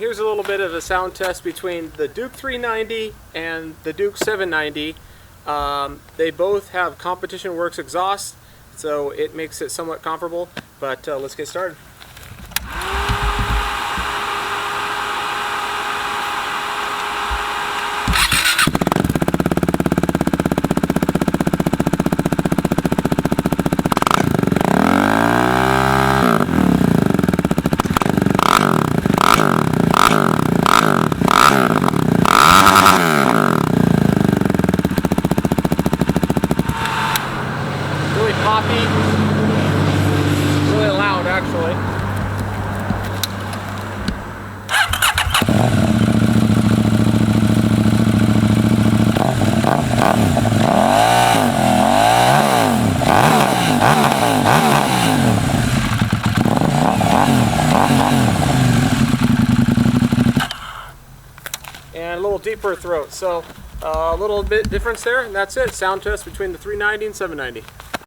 here's a little bit of a sound test between the Duke 390 and the Duke 790. They both have competition works exhaust, so it makes it somewhat comparable, but let's get started. Really poppy, really loud actually. And a little deeper throat, so a little bit difference there, and that's it. Sound test between the 390 and 790.